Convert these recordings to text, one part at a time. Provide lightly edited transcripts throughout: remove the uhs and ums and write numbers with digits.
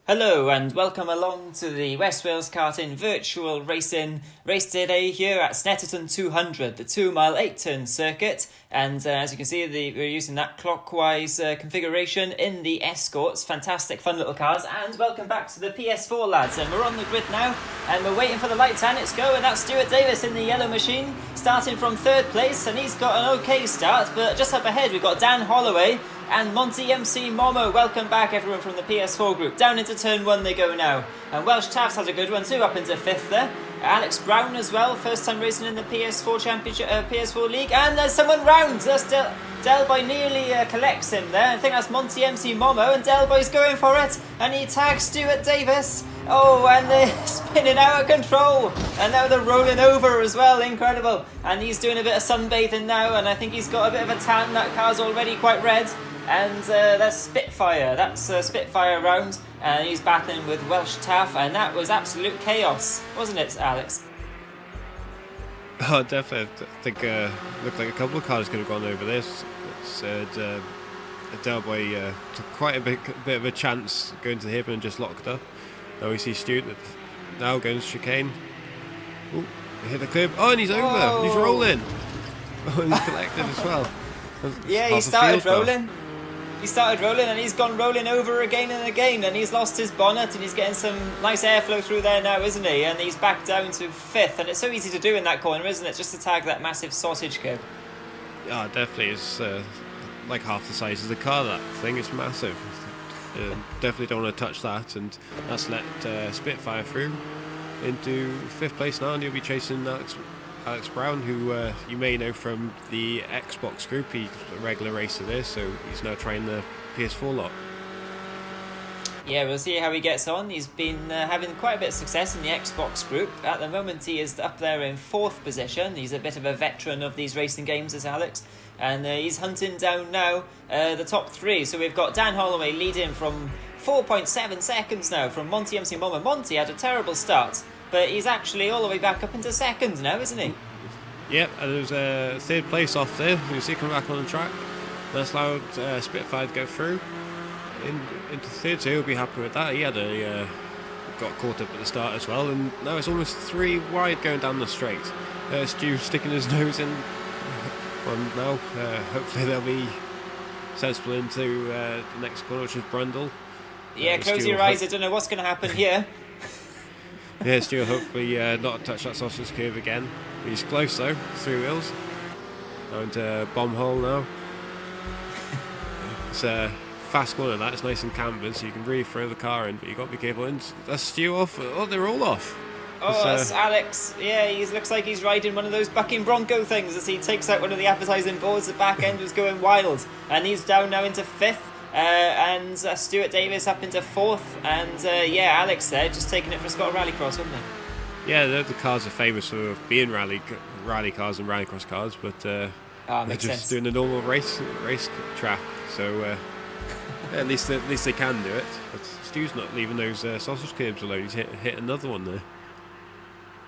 Hello and welcome along to the West Wales Karting Virtual Racing race today here at Snetterton 200, the 2-mile 8-turn circuit. And as you can see, we're using that clockwise configuration in the Escorts. Fantastic, fun little cars. And welcome back to the PS4 lads. And we're on the grid now and we're waiting for the lights and it's go. And that's Stuart Davis in the yellow machine starting from third place. And he's got an okay start, but just up ahead we've got Dan Holloway and Monty MC Momo. Welcome back everyone from the PS4 group. Down into turn 1 they go now. And Welsh Tavs has a good one too, up into 5th there. Alex Brown as well, first time racing in the PS4 Championship, PS4 League. And there's someone round. That's Delboy nearly collects him there. I think that's Monty MC Momo, and Delboy's going for it. And he tags Stuart Davis. Oh, and they're spinning out of control. And now they're rolling over as well. Incredible. And he's doing a bit of sunbathing now, and I think he's got a bit of a tan. That car's already quite red. And that's Spitfire. That's Spitfire round. And he's battling with Welsh Taff, and that was absolute chaos, wasn't it, Alex? Oh, definitely. I think looked like a couple of cars could have gone over this. Delboy took quite a bit of a chance going to the hip and just locked up. Now we see Stuart now going to chicane. Oh, he hit the curb. Oh, and he's over. He's rolling. Oh, and he's collected as well. Yeah, he started rolling. He started rolling and he's gone rolling over again and again, and he's lost his bonnet and he's getting some nice airflow through there now, isn't he? And he's back down to 5th, and it's so easy to do in that corner, isn't it? Just to tag that massive sausage curb. Yeah, definitely. It's like half the size of the car, that thing. It's massive. Definitely don't want to touch that, and that's let Spitfire through into 5th place now, and he'll be chasing Alex Brown, who you may know from the Xbox group. He's a regular racer there, so he's now trying the PS4 lot. Yeah, we'll see how he gets on. He's been having quite a bit of success in the Xbox group. At the moment, he is up there in 4th position. He's a bit of a veteran of these racing games, as Alex. And he's hunting down now the top 3. So we've got Dan Holloway leading from 4.7 seconds now from Monty MC Momo. Monty had a terrible start, but he's actually all the way back up into 2nd now, isn't he? Yep, and there's a 3rd place off there. You see coming back on the track. That's allowed Spitfire to go through into 3rd, so he'll be happy with that. He had got caught up at the start as well, and now it's almost 3 wide going down the straight. Stu sticking his nose in. Well, now hopefully they'll be sensible into the next corner, which is Brundle. Yeah, close your eyes. I don't know what's going to happen here. Yeah, Stu hopefully not touch that sausage curve again. He's close though, 3 wheels. And bomb hole now. It's a fast corner, that. It's nice and cambered, so you can really throw the car in, but you've got to be careful. And that's Stu off. Oh, they're all off. Oh, that's Alex. Yeah, he looks like he's riding one of those bucking bronco things as he takes out one of the advertising boards. The back end was going wild. And he's down now into 5th. And Stuart Davis up into 4th. And yeah, Alex there just taking it for Scott Rallycross, wasn't he? Yeah, the cars are famous for being rally cars and rallycross cars, but they're just doing a normal race track. So at least they can do it. But Stu's not leaving those sausage curbs alone. He's hit another one there.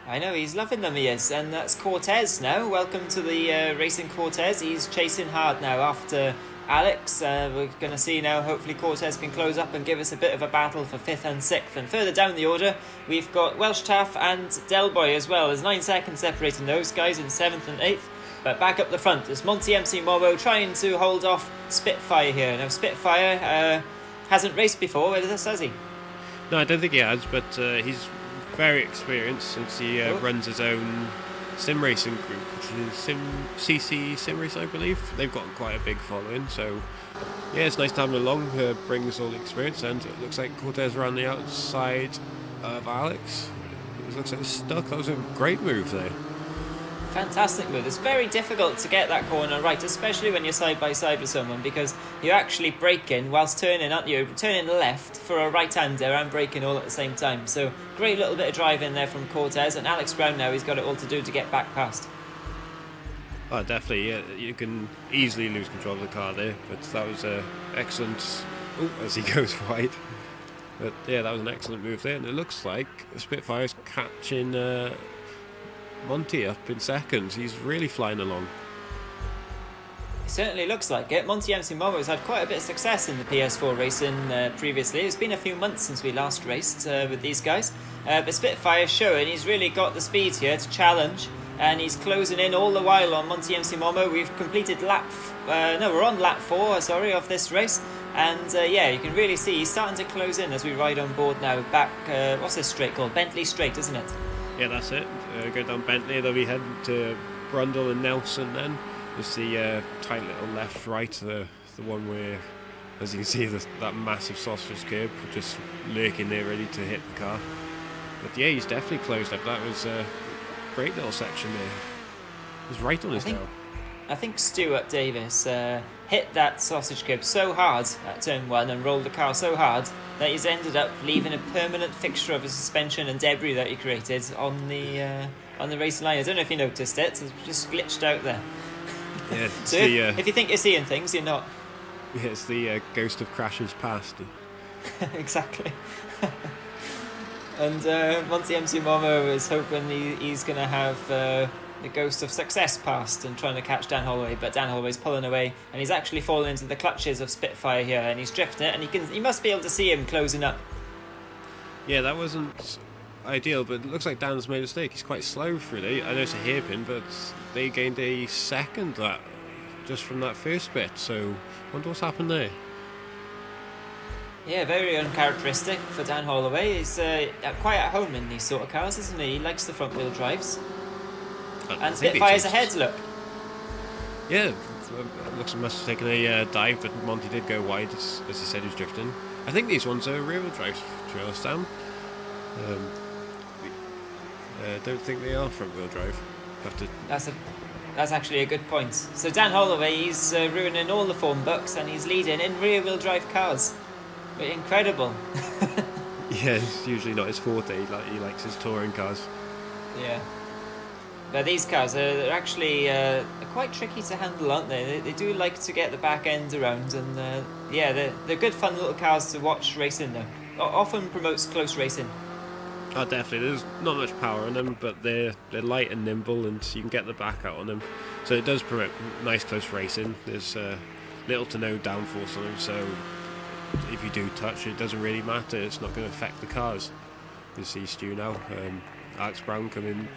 I know, he's loving them, he is. And that's Cortez now. Welcome to the Racing Cortez. He's chasing hard now after Alex. We're going to see now, hopefully Cortez can close up and give us a bit of a battle for 5th and 6th. And further down the order, we've got Welsh Taff and Delboy as well. There's 9 seconds separating those guys in 7th and 8th. But back up the front, there's Monty MC Momo trying to hold off Spitfire here. Now, Spitfire hasn't raced before with us, has he? No, I don't think he has, but he's very experienced since he runs his own sim racing group, which is CC Sim Race, I believe. They've got quite a big following, so yeah, it's nice to have him along. Brings all the experience, and it looks like Cortez around the outside of Alex. It looks like he's stuck. That was a great move there. Fantastic move. It's very difficult to get that corner right, especially when you're side by side with someone, because you're actually braking whilst turning, aren't you? Turning left for a right-hander and braking all at the same time. So great little bit of drive in there from Cortez, and Alex Brown now, he's got it all to do to get back past. Oh, definitely. Yeah, you can easily lose control of the car there, but that was excellent. Oh, as he goes wide. But yeah, that was an excellent move there, and it looks like Spitfire's catching Monty up in 2nd. He's really flying along. It certainly looks like it. Monty MC Momo has had quite a bit of success in the PS4 racing previously. It's been a few months since we last raced with these guys. But Spitfire's showing he's really got the speed here to challenge, and he's closing in all the while on Monty MC Momo. We've completed we're on lap 4, of this race. And you can really see he's starting to close in as we ride on board now. Back, what's this straight called? Bentley Straight, isn't it? Yeah, that's it. Go down Bentley, then we head to Brundle and Nelson then. It's the tight little left-right, the one where, as you can see, that massive sausage curb just lurking there ready to hit the car. But yeah, he's definitely closed up. That was a great little section there. He was right on his tail. I think Stuart Davis hit that sausage curb so hard at turn 1 and rolled the car so hard that he's ended up leaving a permanent fixture of a suspension and debris that he created on the racing line. I don't know if you noticed it. It's just glitched out there. Yeah, so if you think you're seeing things, you're not. Yeah, it's the ghost of crashes past. Exactly. And Monty MC Momo is hoping he's going to have the ghost of success past and trying to catch Dan Holloway, but Dan Holloway's pulling away, and he's actually fallen into the clutches of Spitfire here, and he's drifting it, and he must be able to see him closing up. Yeah, that wasn't ideal, but it looks like Dan's made a mistake. He's quite slow through there. I know it's a hairpin, but they gained a second that just from that first bit, so I wonder what's happened there. Yeah, very uncharacteristic for Dan Holloway. He's quite at home in these sort of cars, isn't he? He likes the front wheel drives. And Spitfire's ahead, look. Yeah, looks like must have taken a dive, but Monty did go wide, as he said he was drifting. I think these ones are rear-wheel drive trailer, Sam. Don't think they are front-wheel drive. That's actually a good point. So Dan Holloway, he's ruining all the form books, and he's leading in rear-wheel drive cars. Incredible. Yeah, it's usually not his forte. He likes his touring cars. Yeah. But these cars are actually quite tricky to handle, aren't they? They do like to get the back end around, and they're good fun little cars to watch racing though. Often promotes close racing. Oh, definitely. There's not much power on them, but they're light and nimble, and you can get the back out on them. So it does promote nice close racing. There's little to no downforce on them, so if you do touch, it doesn't really matter. It's not going to affect the cars. You see Stu now, Alex Brown coming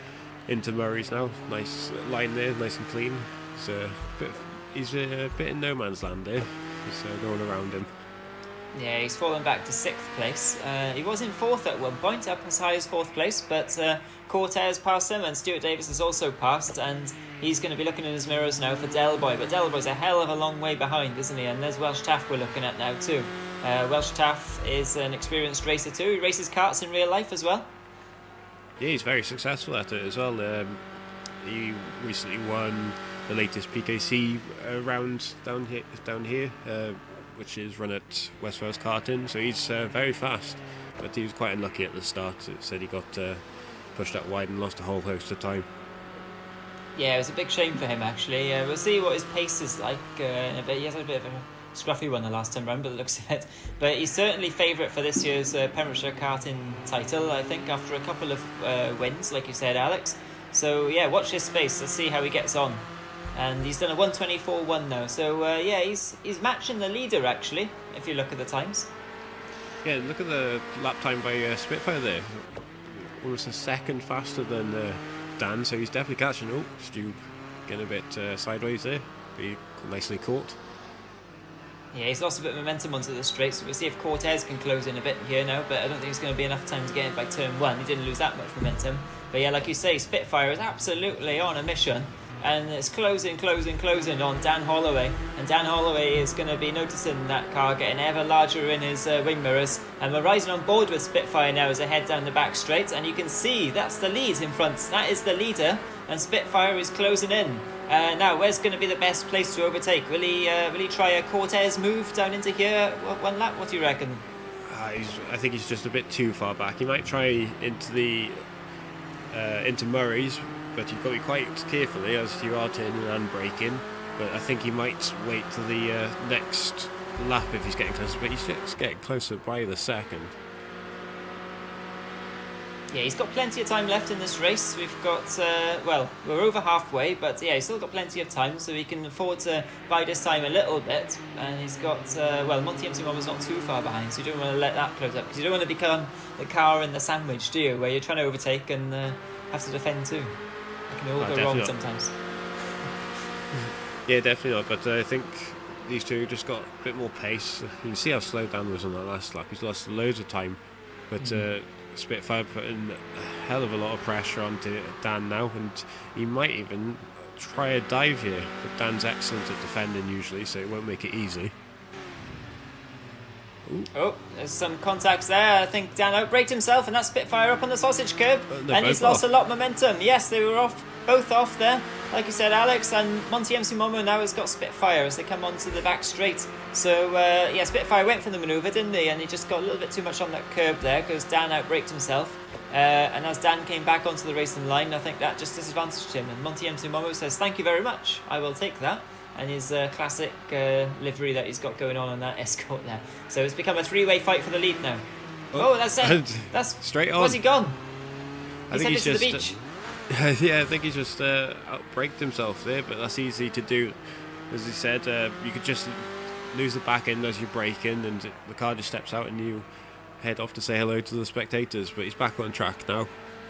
into Murray's now. Nice line there, nice and clean. He's a bit in no man's land there. Just going around him. Yeah, he's fallen back to 6th place. He was in 4th at one point, up as high as 4th place, but Cortez passed him, and Stuart Davis has also passed, and he's going to be looking in his mirrors now for Delboy, but Delboy's a hell of a long way behind, isn't he? And there's Welsh Taff we're looking at now too. Welsh Taff is an experienced racer too. He races karts in real life as well. Yeah, he's very successful at it as well. He recently won the latest PKC round down here, which is run at West Wales Karting, so he's very fast, but he was quite unlucky at the start. It said he got pushed out wide and lost a whole host of time. Yeah, it was a big shame for him actually. We'll see what his pace is like in a bit. He has a bit of a scruffy one the last time round, but it looks of it. But he's certainly favourite for this year's Pembrokeshire Karting title, I think, after a couple of wins, like you said, Alex. So yeah, watch his space. Let's see how he gets on. And he's done a 1:24.1 now, so he's matching the leader actually, if you look at the times. Yeah, look at the lap time by Spitfire there, almost a second faster than Dan, so he's definitely catching. Oh, Stu getting a bit sideways there, be nicely caught. Yeah, he's lost a bit of momentum onto the straight, so we'll see if Cortez can close in a bit here now, but I don't think it's going to be enough time to get in by turn 1. He didn't lose that much momentum, but yeah, like you say, Spitfire is absolutely on a mission. And it's closing on Dan Holloway. And Dan Holloway is going to be noticing that car getting ever larger in his wing mirrors. And we're rising on board with Spitfire now as I head down the back straight. And you can see that's the lead in front. That is the leader. And Spitfire is closing in. Now, where's going to be the best place to overtake? Will he try a Cortez move down into here one lap? What do you reckon? I think he's just a bit too far back. He might try into Murray's, but you've got to be quite careful as you are turning and braking. But I think he might wait to the next lap if he's getting closer, but he's just getting closer by the second. Yeah, he's got plenty of time left in this race. We've got, well, we're over halfway, but yeah, he's still got plenty of time, so he can afford to bide his time a little bit. And he's got, well, Monty MC1 not too far behind, so you don't want to let that close up, because you don't want to become the car in the sandwich, do you, where you're trying to overtake and have to defend too. It can all go wrong sometimes. Yeah, definitely not, but I think these two just got a bit more pace. You can see how slow Dan was on that last lap. He's lost loads of time, but Spitfire putting a hell of a lot of pressure onto Dan now, and he might even try a dive here, but Dan's excellent at defending usually, so it won't make it easy. Ooh. Oh, there's some contacts there. I think Dan outbraked himself, and that's Spitfire up on the sausage curb, and he's lost a lot of momentum. Yes, they were both off there. Like you said, Alex, and Monty MC Momo now has got Spitfire as they come onto the back straight. So, yeah, Spitfire went for the manoeuvre, didn't he? And he just got a little bit too much on that curb there because Dan outbraked himself. And as Dan came back onto the racing line, I think that just disadvantaged him. And Monty MC Momo says, "Thank you very much. I will take that." And his classic livery that he's got going on that Escort there. So it's become a three-way fight for the lead now. Oh, that's it. That's straight on. Where's he gone? He's headed to the beach. Yeah, I think he's just outbraked himself there, but that's easy to do. As he said, you could just lose the back end as you brake in, and the car just steps out and you head off to say hello to the spectators. But he's back on track now.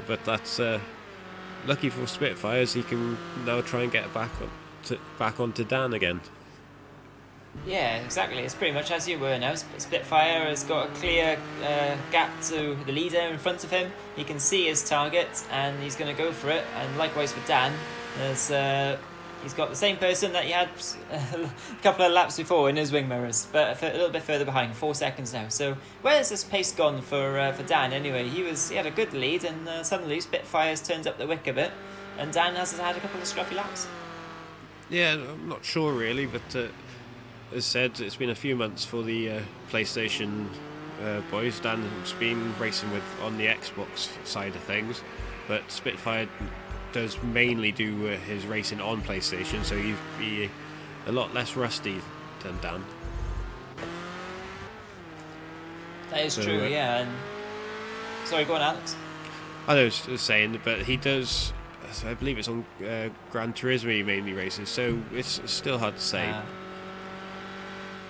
But that's lucky for Spitfires. He can now try and get back onto Dan again. Yeah, exactly. It's pretty much as you were now. Spitfire has got a clear gap to the leader in front of him. He can see his target and he's going to go for it. And likewise for Dan, he's got the same person that he had a couple of laps before in his wing mirrors, but a little bit further behind, 4 seconds now. So where's this pace gone for Dan anyway? He had a good lead, and suddenly Spitfire's turned up the wick a bit, and Dan has had a couple of scruffy laps. Yeah, I'm not sure really, but as said, it's been a few months for the PlayStation boys. Dan's been racing on the Xbox side of things, but Spitfire does mainly do his racing on PlayStation, so he'd be a lot less rusty than Dan. That is true, yeah. And sorry, go on, Alex. I was saying, but he does. I believe it's on Gran Turismo he mainly races, so it's still hard to say.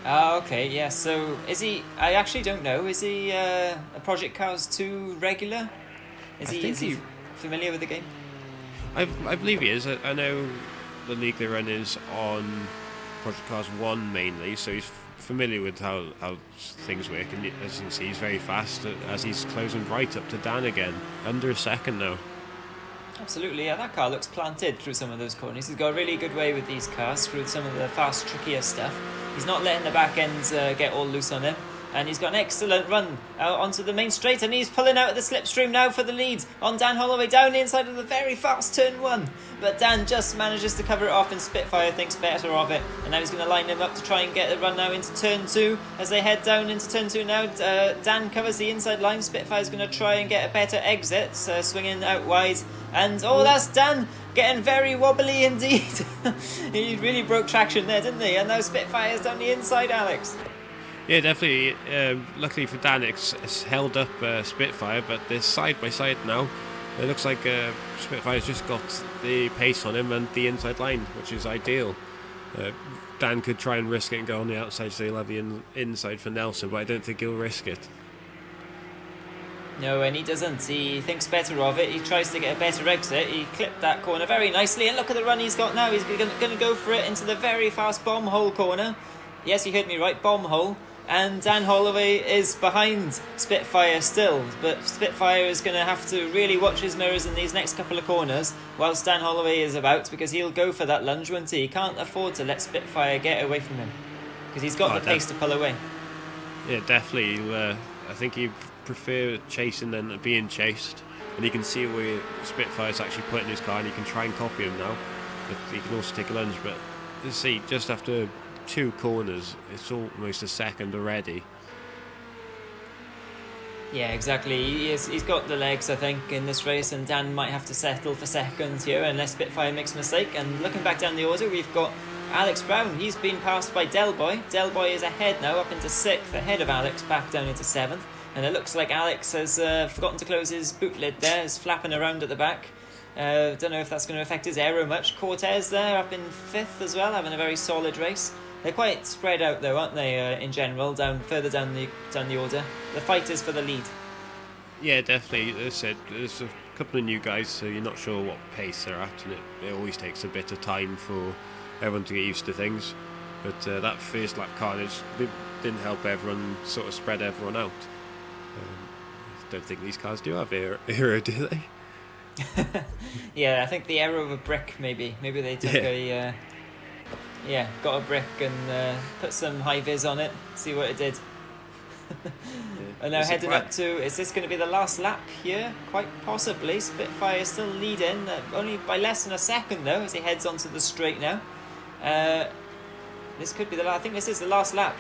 Okay, yeah, so is he... I actually don't know. Is he a ProjectCars2 regular? Is he familiar with the game? I believe he is. I know the league they run is on ProjectCars1 mainly, so he's familiar with how things work, and as you can see, he's very fast as he's closing right up to Dan again, under a second now. Absolutely, yeah, that car looks planted through some of those corners. He's got a really good way with these cars through some of the fast, trickier stuff. He's not letting the back ends get all loose on him. And he's got an excellent run out onto the main straight, and he's pulling out of the slipstream now for the lead on Dan Holloway down the inside of the very fast turn 1. But Dan just manages to cover it off, and Spitfire thinks better of it. And now he's going to line him up to try and get the run now into turn 2. As they head down into turn 2 now, Dan covers the inside line. Spitfire's going to try and get a better exit, swinging out wide. And that's Dan getting very wobbly indeed. He really broke traction there, didn't he? And now Spitfire's down the inside, Alex. Yeah, definitely. Luckily for Dan, it's held up Spitfire, but they're side by side now. It looks like Spitfire's just got the pace on him and the inside line, which is ideal. Dan could try and risk it and go on the outside, so he'll have the inside for Nelson, but I don't think he'll risk it. No, and he doesn't. He thinks better of it. He tries to get a better exit. He clipped that corner very nicely, and look at the run he's got now. He's going to go for it into the very fast bomb hole corner. Yes, you heard me right, bomb hole. And Dan Holloway is behind Spitfire still, but Spitfire is going to have to really watch his mirrors in these next couple of corners whilst Dan Holloway is about, because he'll go for that lunge, won't he? He can't afford to let Spitfire get away from him, because he's got the pace to pull away. Yeah, definitely. I think he'd prefer chasing than being chased, and he can see where Spitfire's actually putting his car, and he can try and copy him now, but he can also take a lunge. But you see, just after 2 corners, it's almost a second already. Yeah, exactly. He's got the legs, I think, in this race, and Dan might have to settle for seconds here unless Spitfire makes a mistake. And looking back down the order, we've got Alex Brown. He's been passed by Del Boy. Del Boy is ahead now, up into 6th, ahead of Alex, back down into 7th. And it looks like Alex has forgotten to close his boot lid there. He's flapping around at the back. Don't know if that's going to affect his aero much. Cortez there up in 5th as well, having a very solid race. They're quite spread out though, aren't they, in general, further down the order. The fight is for the lead. Yeah, definitely. As I said, there's a couple of new guys, so you're not sure what pace they're at, and it always takes a bit of time for everyone to get used to things. But that first lap carnage didn't help everyone, sort of spread everyone out. I don't think these cars do have aero, do they? Yeah, I think the aero of a brick, maybe they took got a brick and put some high vis on it, see what it did. And now heading up to, is this going to be the last lap here? Quite possibly. Spitfire is still leading, only by less than a second though, as he heads onto the straight now. This could be I think this is the last lap.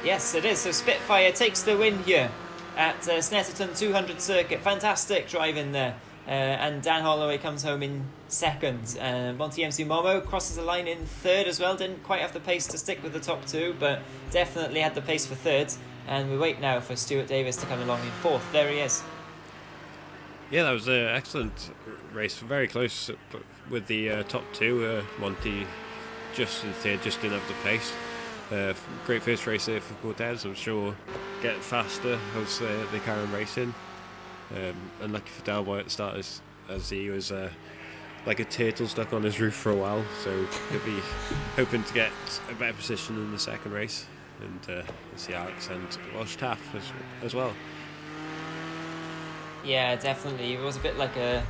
Yes, it is. So Spitfire takes the win here at Snetterton 200 circuit. Fantastic driving there. And Dan Holloway comes home in 2nd. Monty MC Momo crosses the line in 3rd as well. Didn't quite have the pace to stick with the top 2, but definitely had the pace for 3rd. And we wait now for Stuart Davis to come along in 4th. There he is. Yeah, that was an excellent race. Very close with the top 2. Monty just in 3rd, just didn't have the pace. Great first race there for Cortez. I'm sure getting faster as they carry on racing. Unlucky for Delboy at the start as he was like a turtle stuck on his roof for a while, so he'll be hoping to get a better position in the second race, and see Alex and Welsh Taff as well. Yeah, definitely. He was a bit like a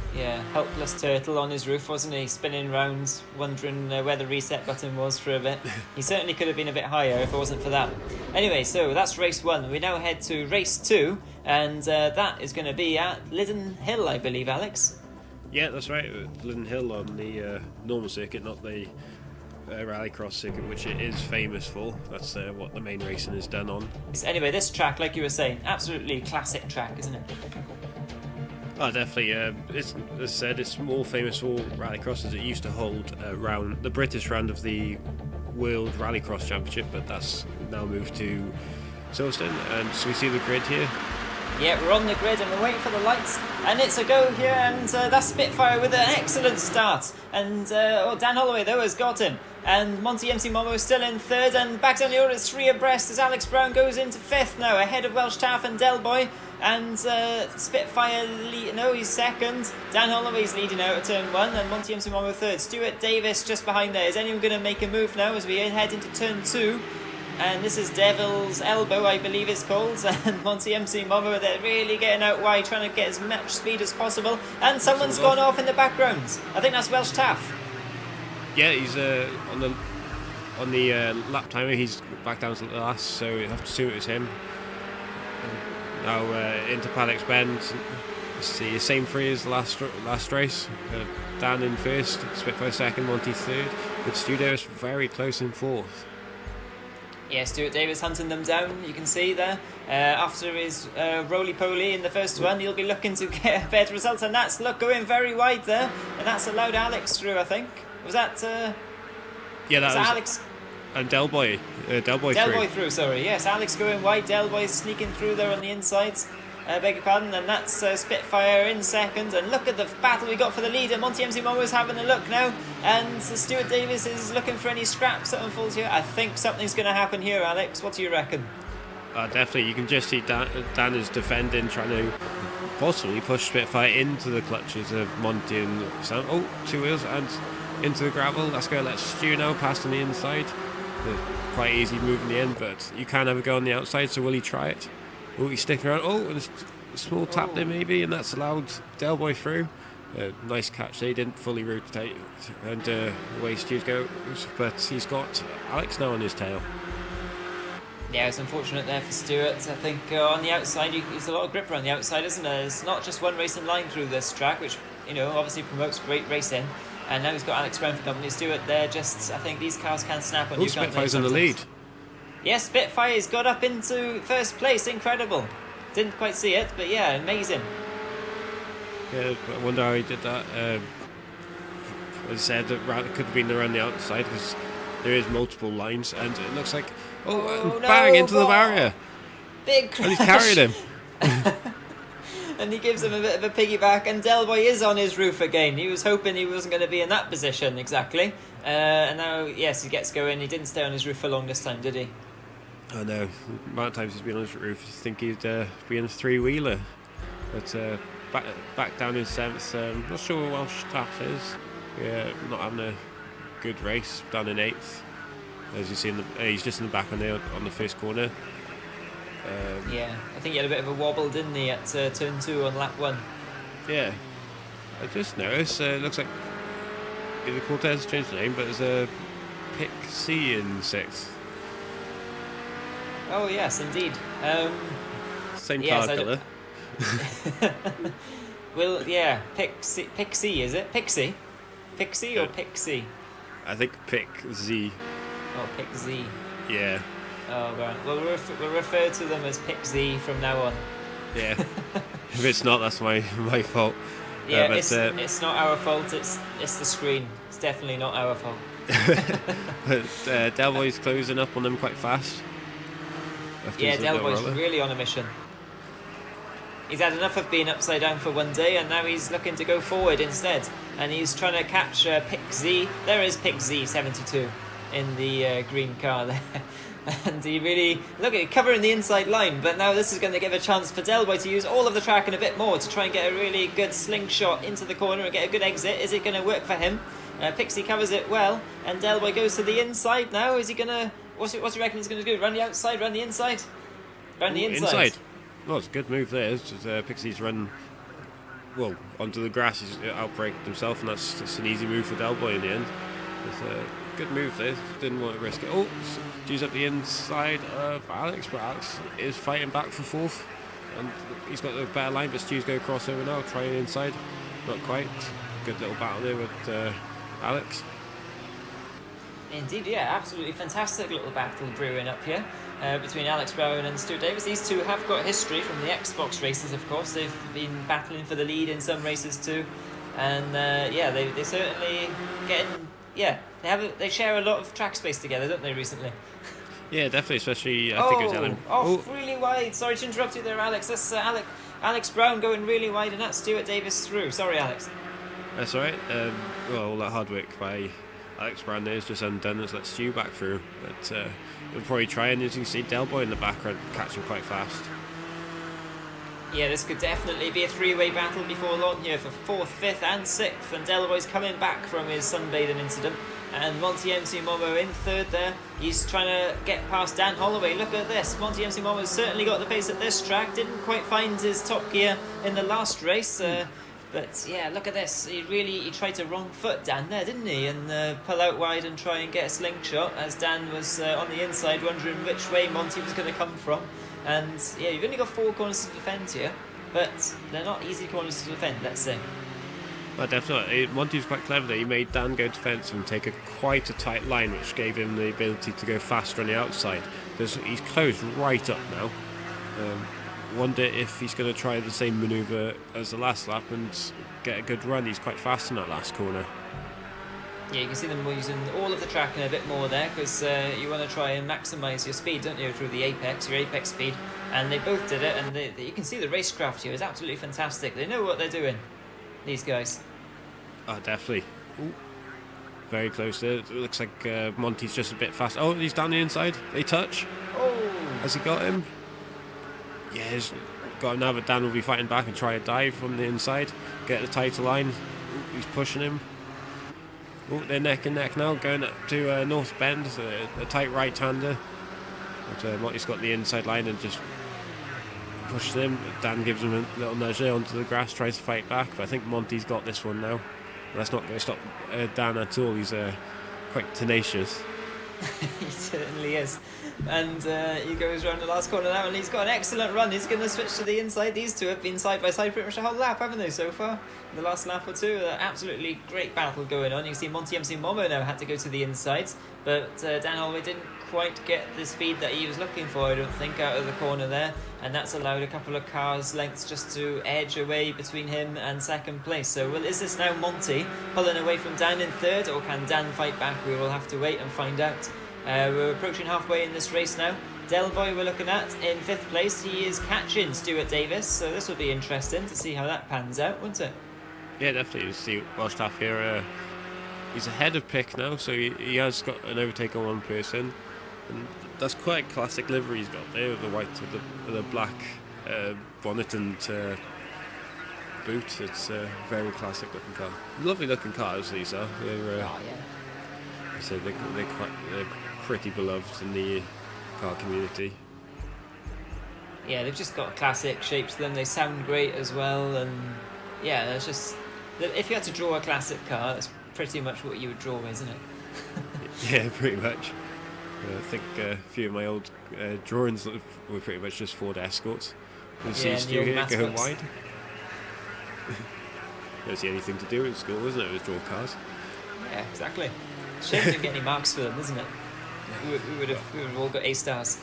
helpless turtle on his roof, wasn't he? Spinning around, wondering where the reset button was for a bit. He certainly could have been a bit higher if it wasn't for that. Anyway, so that's race 1. We now head to race 2, and that is going to be at Lydden Hill, I believe, Alex. Yeah, that's right. Lydden Hill on the normal circuit, not the rallycross circuit, which it is famous for. That's what the main racing is done on. Anyway, this track, like you were saying, absolutely classic track, isn't it? Oh, definitely. It's, as I said, it's more famous for rallycross as it used to hold the British round of the World Rallycross Championship, but that's now moved to Silverstone. And so we see the grid here. Yeah, we're on the grid and we're waiting for the lights, and it's a go here, and that's Spitfire with an excellent start. And Dan Holloway though has got him, and Monty MC Momo is still in 3rd, and back down the order is 3 abreast as Alex Brown goes into 5th now, ahead of Welsh Taff and Delboy. And Spitfire, he's 2nd. Dan Holloway's leading out at turn 1, and Monty MC Momo 3rd. Stuart Davis just behind there. Is anyone going to make a move now as we head into turn 2? And this is Devil's Elbow, I believe it's called. And Monty MC Momo, they're really getting out wide, trying to get as much speed as possible. And someone's gone off in the background. I think that's Welsh Taff. Yeah, he's on the lap timer. He's back down to the last, so you have to assume it was him. Now into Paddock's Bend. Let's see, the same 3 as the last race. Dan in 1st, Spitfire 2nd, Monty 3rd. But Stu Davis very close in 4th. Yeah, Stuart Davis hunting them down, you can see there. After his roly-poly in the first one, he'll be looking to get a better result, and that's going very wide there, and that's allowed Alex through, I think. Was that... yeah, that was Alex... And Delboy through, sorry. Yes, Alex going wide, Delboy sneaking through there on the insides. Beg your pardon, and that's Spitfire in 2nd. And look at the battle we got for the lead. And Monty MC Momo is having a look now, and Stuart Davis is looking for any scraps that unfolds here. I think something's going to happen here, Alex. What do you reckon? Definitely, you can just see Dan is defending, trying to possibly push Spitfire into the clutches of Monty and Sam. Oh, 2 wheels and into the gravel. That's going to let Stu now pass on the inside. Quite easy move in the end, but you can have a go on the outside, so will he try it? Will he stick around? Oh, and a small tap there maybe, and that's allowed Delboy through. Nice catch. They didn't fully rotate and away Stu's goes, but he's got Alex now on his tail. Yeah, it's unfortunate there for Stuart. I think on the outside, there's a lot of grip around the outside, isn't there? There's not just one racing line through this track, which obviously promotes great racing. And now he's got Alex Brown for company. Stuart there, I think these cars can snap on you. Spitfire's in the lead. Yes, Spitfire's got up into 1st place. Incredible. Didn't quite see it, but yeah, amazing. Yeah, I wonder how he did that. As I said, it could have been around the outside because there is multiple lines, and it looks like bang into the barrier. Big crash. And he's carried him. And he gives him a bit of a piggyback, and Del Boy is on his roof again. He was hoping he wasn't going to be in that position exactly. And now, yes, he gets going. He didn't stay on his roof for long this time, did he? I know. The amount of times he's been on his roof, you think he'd be in a three-wheeler. But back down in 7th. Not sure what Welsh Taff is. Yeah, not having a good race. Down in 8th. As you see, he's just in the back on the first corner. Yeah, I think he had a bit of a wobble, didn't he, at turn 2 on lap 1. Yeah. I just noticed, it looks like the Cortez changed the name, but there's a Pick C in 6th. Oh, yes, indeed. Same yes, car colour. Well, yeah, Pixie, is it? Pixie? Pixie or Pixie? I think Pick Z. Oh, Pick Z. Yeah. Oh, right. Well, we'll refer to them as Pick Z from now on. Yeah. If it's not, that's my fault. Yeah, it's not our fault. It's the screen. It's definitely not our fault. But Delboy's closing up on them quite fast. Yeah, Delboy's really on a mission. He's had enough of being upside down for one day, and now he's looking to go forward instead. And he's trying to catch Pick Z. There is Pick Z 72 in the green car there. And he really, look at it, covering the inside line, but now this is going to give a chance for Delboy to use all of the track and a bit more to try and get a really good slingshot into the corner and get a good exit. Is it going to work for him? Pixie covers it well, and Delboy goes to the inside now. Is he going to, what's he reckon he's going to do? Run the outside, run the inside? Run the inside. Well, it's a good move there. It's just, Pixie's run, well, onto the grass. He's outbraked himself, and that's just an easy move for Delboy in the end. It's a good move there. Didn't want to risk it. Oh, Stu's up the inside of Alex, but Alex is fighting back for 4th. And he's got the better line, but Stu's going to cross over now, trying inside. Not quite. Good little battle there with Alex. Indeed, yeah, absolutely fantastic little battle brewing up here between Alex Brown and Stu Davis. These two have got history from the Xbox races, of course. They've been battling for the lead in some races too. And yeah, they certainly getting... Yeah, they share a lot of track space together, don't they, recently? Yeah, definitely, especially I think it was Ellen. Really wide. Sorry to interrupt you there, Alex. That's Alex Brown going really wide, and that's Stuart Davis through. Sorry, Alex. That's all right. Well, all that hard work by Alex Brown there is just undone. Let's let Stu back through. But he'll probably try, and as you can see, Delboy in the background catching quite fast. Yeah, this could definitely be a three-way battle before long here for 4th, 5th and 6th. And Delboy's coming back from his sunbathing incident. And Monty MC Momo in 3rd there. He's trying to get past Dan Holloway. Look at this. Monty MC Momo's certainly got the pace at this track. Didn't quite find his top gear in the last race. But yeah, look at this. He tried to wrong foot Dan there, didn't he? And pull out wide and try and get a slingshot as Dan was on the inside wondering which way Monty was going to come from. And yeah, you've only got 4 corners to defend here, but they're not easy corners to defend, let's say. Well, definitely. Monty was quite clever there. He made Dan go defensive and take quite a tight line, which gave him the ability to go faster on the outside. He's closed right up now. Wonder if he's going to try the same manoeuvre as the last lap and get a good run. He's quite fast in that last corner. Yeah, you can see them using all of the track and a bit more there because you want to try and maximise your speed, don't you, through the apex, your apex speed. And they both did it, and you can see the racecraft here is absolutely fantastic. They know what they're doing, these guys. Oh, definitely. Ooh. Very close there. It looks like Monty's just a bit fast. Oh, he's down the inside. They touch. Oh! Has he got him? Yeah, he's got him now, but Dan will be fighting back and try a dive from the inside. Get the tighter line. Ooh, he's pushing him. Oh, they're neck and neck now, going up to North Bend, a tight right-hander. But Monty's got the inside line and just pushes him. Dan gives him a little nudge there onto the grass, tries to fight back, but I think Monty's got this one now. That's not going to stop Dan at all. He's quite tenacious. He certainly is. And he goes around the last corner now, and he's got an excellent run. He's going to switch to the inside. These two have been side by side pretty much the whole lap, haven't they, so far? The last lap or two, absolutely great battle going on. You can see Monty MC Momo now had to go to the inside, but Dan Holloway didn't quite get the speed that he was looking for, I don't think, out of the corner there, and that's allowed a couple of cars' lengths just to edge away between him and second place. So is this now Monty pulling away from Dan in 3rd, or can Dan fight back? We will have to wait and find out. We're approaching halfway in this race now, Delboy we're looking at in 5th place. He is catching Stuart Davis, so this will be interesting to see how that pans out, won't it? Yeah, definitely. You see Welsh Taff here, he's ahead of Pick now, so he has got an overtake on one person. And that's quite classic livery he's got there, the white with the black bonnet and boot. It's a very classic looking car. Lovely looking cars these are. They're, so they're pretty beloved in the car community. Yeah, they've just got classic shapes to them. They sound great as well, and yeah, there's just, if you had to draw a classic car, that's pretty much what you would draw, isn't it? Yeah, pretty much. I think a few of my old drawings were pretty much just Ford Escorts. You see Stu here going wide. Don't see anything to do with school, isn't it? It was draw cars. Yeah, exactly. Shame we didn't get any marks for them, isn't it? We would have all got A stars.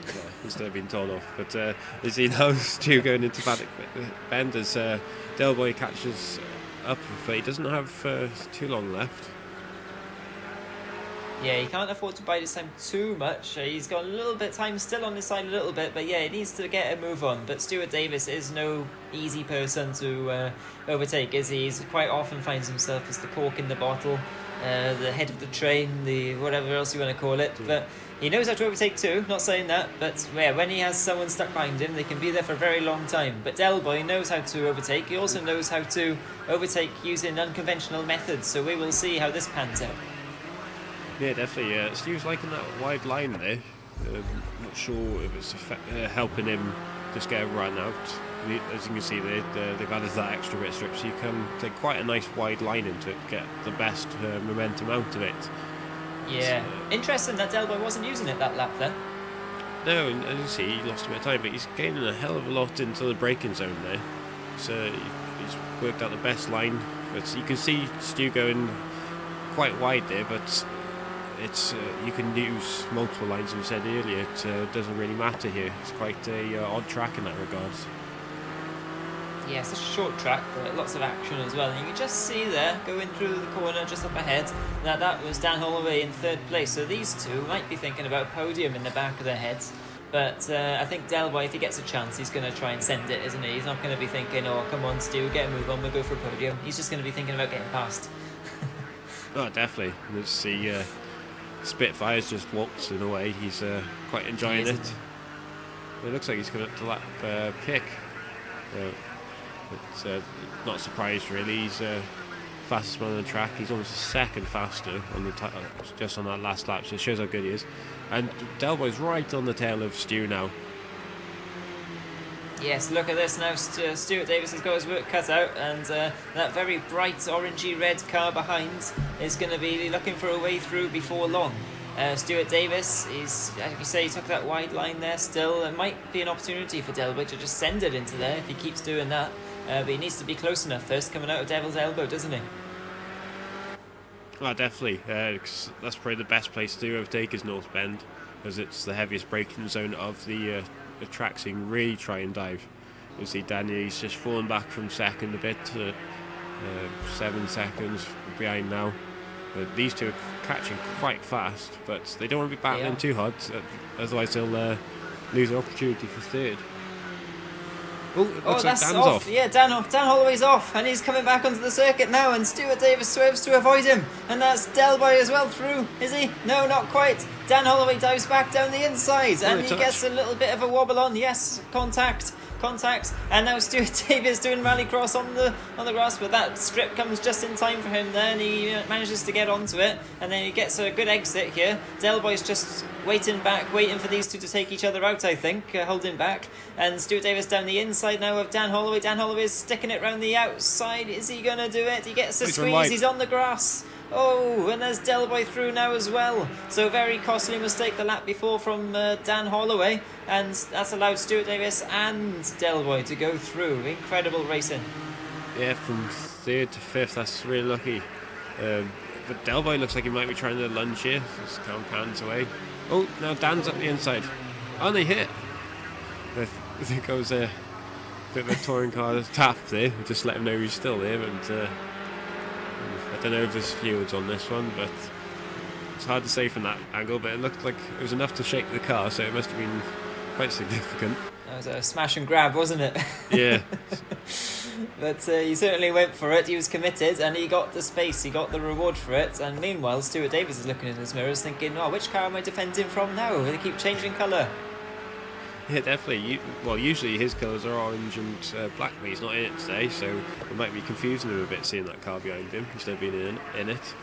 Yeah, instead of being told off. But you see now Stu going into Paddock Bend as Delboy catches up, but he doesn't have too long left. Yeah, he can't afford to bide his time too much. He's got a little bit of time still on his side a little bit, but yeah, he needs to get a move on. But Stuart Davis is no easy person to overtake, is he? He quite often finds himself as the cork in the bottle, the head of the train, the whatever else you want to call it. But he knows how to overtake too, not saying that, but yeah, when he has someone stuck behind him, they can be there for a very long time. But Delboy knows how to overtake. He also knows how to overtake using unconventional methods, so we will see how this pans out. Yeah, definitely. Stu's liking that wide line there. Not sure if it's helping him just get a run out. As you can see, they've added that extra bit of strip, so you can take quite a nice wide line into it, get the best momentum out of it. Yeah, interesting that Delboy wasn't using it that lap then. No, and as you see, he lost a bit of time, but he's gaining a hell of a lot into the braking zone there. So he's worked out the best line. But you can see Stu going quite wide there, but it's you can use multiple lines, as we said earlier. It doesn't really matter here. It's quite a odd track in that regard. Yeah, it's a short track, but lots of action as well. And you can just see there, going through the corner just up ahead, that was Dan Holloway in 3rd place. So these two might be thinking about podium in the back of their heads. But I think Delboy, if he gets a chance, he's going to try and send it, isn't he? He's not going to be thinking, oh, come on, Stu, get a move on, we'll go for a podium. He's just going to be thinking about getting past. Oh, definitely. Let's see. Spitfire's just waltzing away. He's quite enjoying it. It looks like he's coming up to lap pick. But not surprised really. He's fastest man on the track. He's almost a second faster on the just on that last lap, so it shows how good he is. And Delboy's right on the tail of Stu now. Yes, look at this now. Stuart Davis has got his work cut out, and that very bright orangey red car behind is going to be looking for a way through before long. Stuart Davis, as you say, he took that wide line there still. It might be an opportunity for Delboy to just send it into there if he keeps doing that. But he needs to be close enough first, coming out of Devil's Elbow, doesn't he? Oh, definitely. Cause that's probably the best place to overtake is North Bend, because it's the heaviest braking zone of the track, so you can really try and dive. You see Danny's just fallen back from second a bit to 7 seconds behind now. These two are catching quite fast, but they don't want to be battling too hard, otherwise they'll lose an opportunity for third. Oh, it looks like Dan's off. Yeah, Dan Holloway's off, and he's coming back onto the circuit now, and Stuart Davis swerves to avoid him, and that's Delboy as well through, is he? No, not quite. Dan Holloway dives back down the inside, and he gets a little bit of a wobble on. Yes, contact, and now Stuart Davis doing rallycross on the grass, but that strip comes just in time for him there, and he manages to get onto it, and then he gets a good exit here. Delboy's just waiting for these two to take each other out, I think, holding back, and Stuart Davis down the inside now of Dan Holloway. Dan Holloway is sticking it round the outside. Is he going to do it? He gets the squeeze, he's on the grass. Oh, and there's Delboy through now as well. So very costly mistake the lap before from Dan Holloway, and that's allowed Stuart Davis and Delboy to go through. Incredible racing. Yeah, from 3rd to 5th, that's really lucky. But Delboy looks like he might be trying to lunge here. Just kind of pans away. Oh, now Dan's up the inside. And they hit. I think it was a bit of a touring car tap there. Just let him know he's still there, and I don't know if there's fluids on this one, but It's hard to say from that angle, but it looked like it was enough to shake the car, so it must have been quite significant. That was a smash and grab, wasn't it? Yeah. But he certainly went for it. He was committed, and he got the space. He got the reward for it. And meanwhile, Stuart Davis is looking in his mirrors, thinking, "Oh, which car am I defending from now? They keep changing colour." Yeah, definitely. Usually his colours are orange and black, but he's not in it today, so it might be confusing him a bit seeing that car behind him instead of being in it.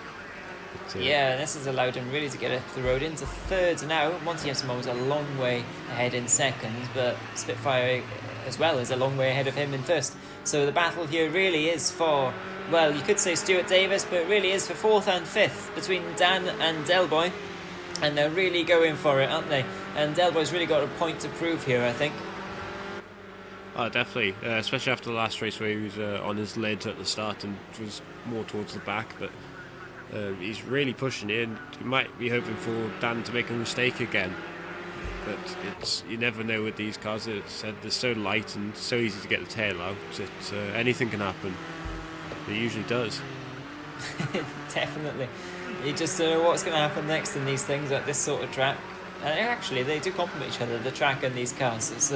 But, yeah, this has allowed him really to get up the road into third now. Monty Simon was a long way ahead in second, but Spitfire as well is a long way ahead of him in first. So the battle here really is for, well, you could say Stuart Davis, but it really is for fourth and fifth between Dan and Delboy. And they're really going for it, aren't they? And Delboy's really got a point to prove here, I think. Oh, definitely. Especially after the last race where he was on his lid at the start and was more towards the back. But he's really pushing in. You might be hoping for Dan to make a mistake again. But you never know with these cars. They're so light and so easy to get the tail out. Anything can happen. It usually does. Definitely. You just don't know what's going to happen next in these things at this sort of track. And actually, they do complement each other, the track and these cars. It's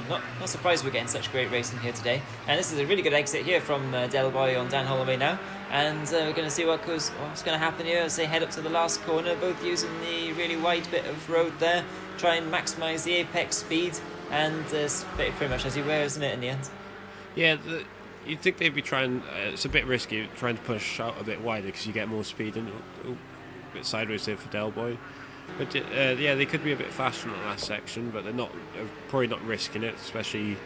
not surprised we're getting such great racing here today. And this is a really good exit here from Delboy on Dan Holloway now. And we're going to see what's going to happen here as they head up to the last corner, both using the really wide bit of road there, try and maximise the apex speed. And it's pretty much as you were, isn't it, in the end? Yeah, you'd think they'd be trying. It's a bit risky trying to push out a bit wider because you get more speed and a bit sideways there for Delboy. But yeah, they could be a bit faster in the last section, but they're probably not risking it, especially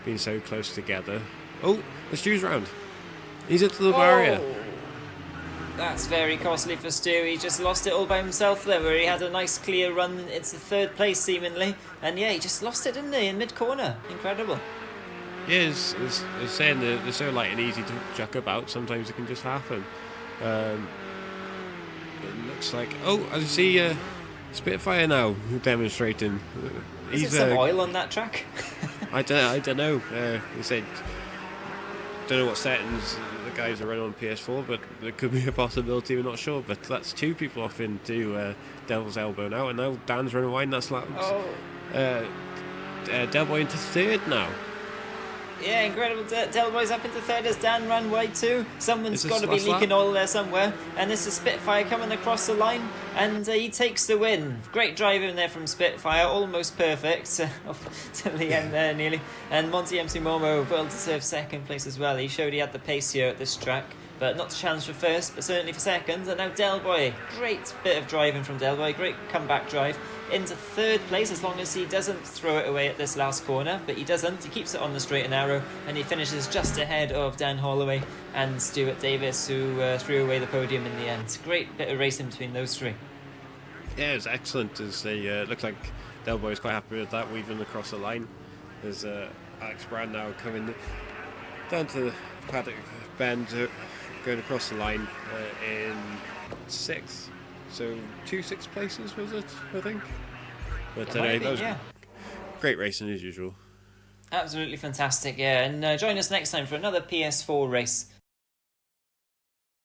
being so close together. Oh, the Stu's round. He's into the barrier. That's very costly for Stu. He just lost it all by himself there, where he had a nice clear run into third place seemingly, and yeah, he just lost it, didn't he, in mid-corner? Incredible. Yeah, it's saying they're so light and easy to chuck about. Sometimes it can just happen. It looks like I see Spitfire now demonstrating. Is there some oil on that track? I don't know. He said don't know what settings the guys are running on PS4, but there could be a possibility. We're not sure. But that's two people off into Devil's Elbow now, and now Dan's running wide. And that's Delboy into third now. Yeah, incredible. Delboy's up into third as Dan ran wide too. Someone's got to be leaking oil there somewhere. And this is Spitfire coming across the line. And he takes the win. Great driving there from Spitfire. Almost perfect. Till the end there nearly. And Monty MC Momo well deserved second place as well. He showed he had the pace here at this track. But not to challenge for first, but certainly for second. And now Delboy. Great bit of driving from Delboy. Great comeback drive. Into third place as long as he doesn't throw it away at this last corner, but he doesn't. He keeps it on the straight and narrow, and he finishes just ahead of Dan Holloway and Stuart Davis, who threw away the podium in the end. Great bit of racing between those three. Yeah, it was excellent. As they looked like Delboy was quite happy with that, weaving across the line. There's Alex Brand now coming down to the paddock bend, going across the line in sixth. So 2 6th places was it, I think? But that was great racing as usual. Absolutely fantastic, yeah. And join us next time for another PS4 race.